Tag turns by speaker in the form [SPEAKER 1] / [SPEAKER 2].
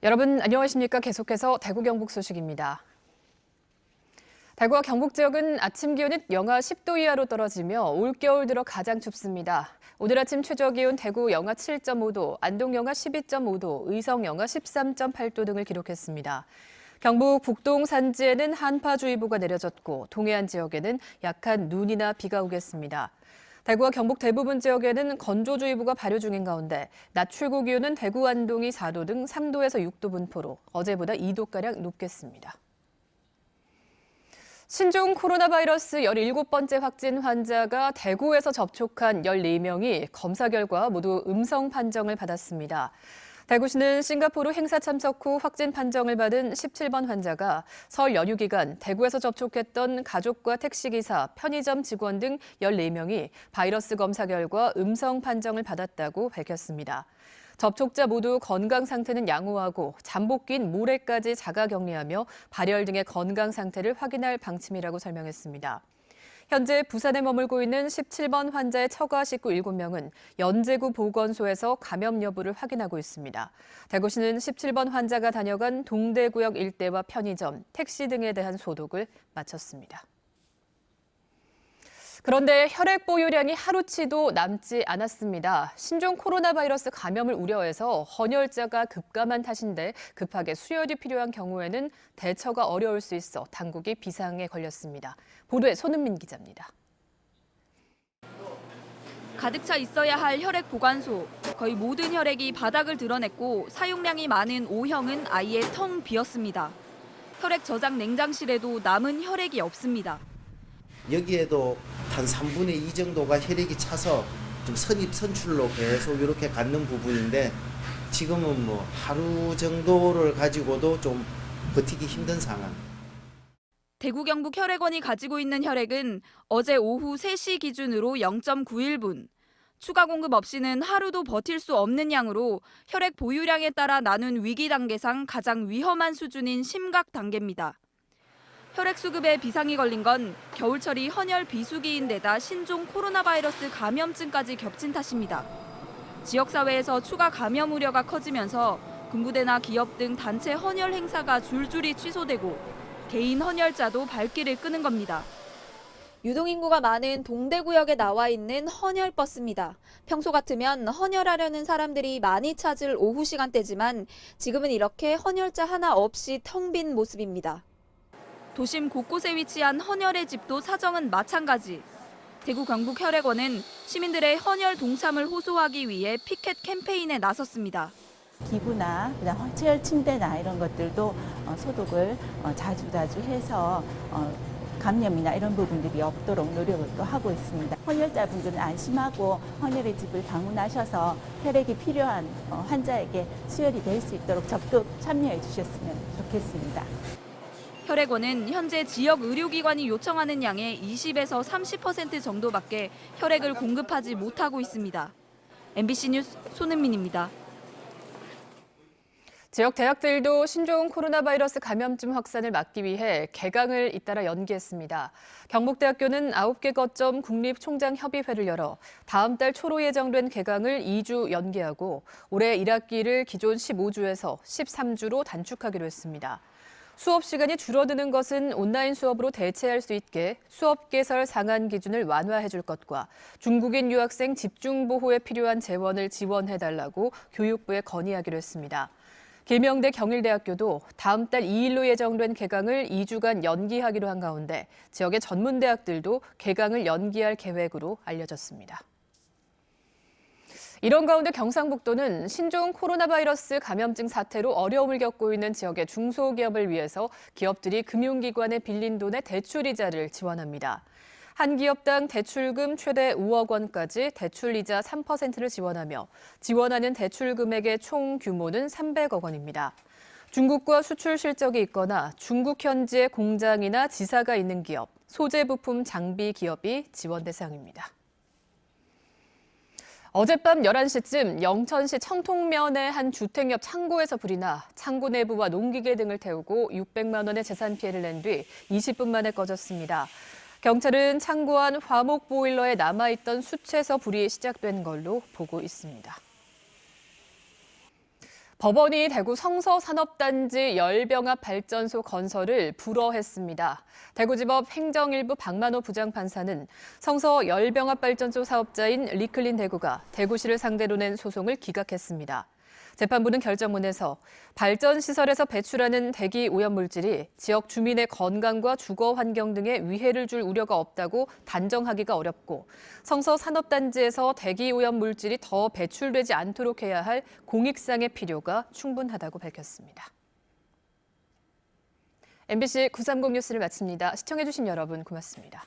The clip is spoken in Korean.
[SPEAKER 1] 여러분 안녕하십니까? 계속해서 대구 경북 소식입니다. 대구와 경북 지역은 아침 기온이 영하 10도 이하로 떨어지며 올겨울 들어 가장 춥습니다. 오늘 아침 최저 기온 대구 영하 7.5도, 안동 영하 12.5도, 의성 영하 13.8도 등을 기록했습니다. 경북 북동 산지에는 한파주의보가 내려졌고 동해안 지역에는 약한 눈이나 비가 오겠습니다. 대구와 경북 대부분 지역에는 건조주의보가 발효 중인 가운데 낮 최고 기온은 대구 안동이 4도 등 3도에서 6도 분포로 어제보다 2도가량 높겠습니다. 신종 코로나 바이러스 17번째 확진 환자가 대구에서 접촉한 14명이 검사 결과 모두 음성 판정을 받았습니다. 대구시는 싱가포르 행사 참석 후 확진 판정을 받은 17번 환자가 설 연휴 기간 대구에서 접촉했던 가족과 택시기사, 편의점 직원 등 14명이 바이러스 검사 결과 음성 판정을 받았다고 밝혔습니다. 접촉자 모두 건강 상태는 양호하고 잠복기인 모레까지 자가격리하며 발열 등의 건강 상태를 확인할 방침이라고 설명했습니다. 현재 부산에 머물고 있는 17번 환자의 처가 식구 7명은 연제구 보건소에서 감염 여부를 확인하고 있습니다. 대구시는 17번 환자가 다녀간 동대구역 일대와 편의점, 택시 등에 대한 소독을 마쳤습니다. 그런데 혈액 보유량이 하루치도 남지 않았습니다. 신종 코로나 바이러스 감염을 우려해서 헌혈자가 급감한 탓인데 급하게 수혈이 필요한 경우에는 대처가 어려울 수 있어 당국이 비상에 걸렸습니다. 보도에 손은민 기자입니다.
[SPEAKER 2] 가득 차 있어야 할 혈액 보관소. 거의 모든 혈액이 바닥을 드러냈고 사용량이 많은 O형은 아예 텅 비었습니다. 혈액 저장 냉장실에도 남은 혈액이 없습니다.
[SPEAKER 3] 여기에도 한 3분의 2 정도가 혈액이 차서 좀 선입선출로 계속 이렇게 갖는 부분인데 지금은 뭐 하루 정도를 가지고도 좀 버티기 힘든 상황.
[SPEAKER 2] 대구 경북 혈액원이 가지고 있는 혈액은 어제 오후 3시 기준으로 0.91분. 추가 공급 없이는 하루도 버틸 수 없는 양으로 혈액 보유량에 따라 나눈 위기 단계상 가장 위험한 수준인 심각 단계입니다. 혈액 수급에 비상이 걸린 건 겨울철이 헌혈 비수기인데다 신종 코로나 바이러스 감염증까지 겹친 탓입니다. 지역사회에서 추가 감염 우려가 커지면서 군부대나 기업 등 단체 헌혈 행사가 줄줄이 취소되고 개인 헌혈자도 발길을 끄는 겁니다. 유동인구가 많은 동대구역에 나와 있는 헌혈버스입니다. 평소 같으면 헌혈하려는 사람들이 많이 찾을 오후 시간대지만 지금은 이렇게 헌혈자 하나 없이 텅 빈 모습입니다. 도심 곳곳에 위치한 헌혈의 집도 사정은 마찬가지. 대구 경북 혈액원은 시민들의 헌혈 동참을 호소하기 위해 피켓 캠페인에 나섰습니다.
[SPEAKER 4] 기부나 그다음 헌혈 침대나 이런 것들도 소독을 자주 해서 감염이나 이런 부분들이 없도록 노력을 또 하고 있습니다. 헌혈자분들은 안심하고 헌혈의 집을 방문하셔서 혈액이 필요한 환자에게 수혈이 될 수 있도록 적극 참여해 주셨으면 좋겠습니다.
[SPEAKER 2] 혈액원은 현재 지역 의료기관이 요청하는 양의 20에서 30% 정도밖에 혈액을 공급하지 못하고 있습니다. MBC 뉴스 손은민입니다.
[SPEAKER 1] 지역 대학들도 신종 코로나 바이러스 감염증 확산을 막기 위해 개강을 잇따라 연기했습니다. 경북대학교는 9개 거점 국립총장협의회를 열어 다음 달 초로 예정된 개강을 2주 연기하고 올해 1학기를 기존 15주에서 13주로 단축하기로 했습니다. 수업 시간이 줄어드는 것은 온라인 수업으로 대체할 수 있게 수업 개설 상한 기준을 완화해 줄 것과 중국인 유학생 집중 보호에 필요한 재원을 지원해달라고 교육부에 건의하기로 했습니다. 계명대 경일대학교도 다음 달 2일로 예정된 개강을 2주간 연기하기로 한 가운데 지역의 전문대학들도 개강을 연기할 계획으로 알려졌습니다. 이런 가운데 경상북도는 신종 코로나 바이러스 감염증 사태로 어려움을 겪고 있는 지역의 중소기업을 위해서 기업들이 금융기관에 빌린 돈의 대출이자를 지원합니다. 한 기업당 대출금 최대 5억 원까지 대출이자 3%를 지원하며 지원하는 대출 금액의 총 규모는 300억 원입니다. 중국과 수출 실적이 있거나 중국 현지에 공장이나 지사가 있는 기업, 소재 부품 장비 기업이 지원 대상입니다. 어젯밤 11시쯤 영천시 청통면의 한 주택 옆 창고에서 불이 나 창고 내부와 농기계 등을 태우고 600만 원의 재산 피해를 낸 뒤 20분 만에 꺼졌습니다. 경찰은 창고 안 화목 보일러에 남아있던 숯에서 불이 시작된 걸로 보고 있습니다. 법원이 대구 성서산업단지 열병합발전소 건설을 불허했습니다. 대구지법 행정일부 박만호 부장판사는 성서 열병합발전소 사업자인 리클린 대구가 대구시를 상대로 낸 소송을 기각했습니다. 재판부는 결정문에서 발전시설에서 배출하는 대기 오염물질이 지역 주민의 건강과 주거 환경 등에 위해를 줄 우려가 없다고 단정하기가 어렵고 성서산업단지에서 대기 오염물질이 더 배출되지 않도록 해야 할 공익상의 필요가 충분하다고 밝혔습니다. MBC 930 뉴스를 마칩니다. 시청해주신 여러분 고맙습니다.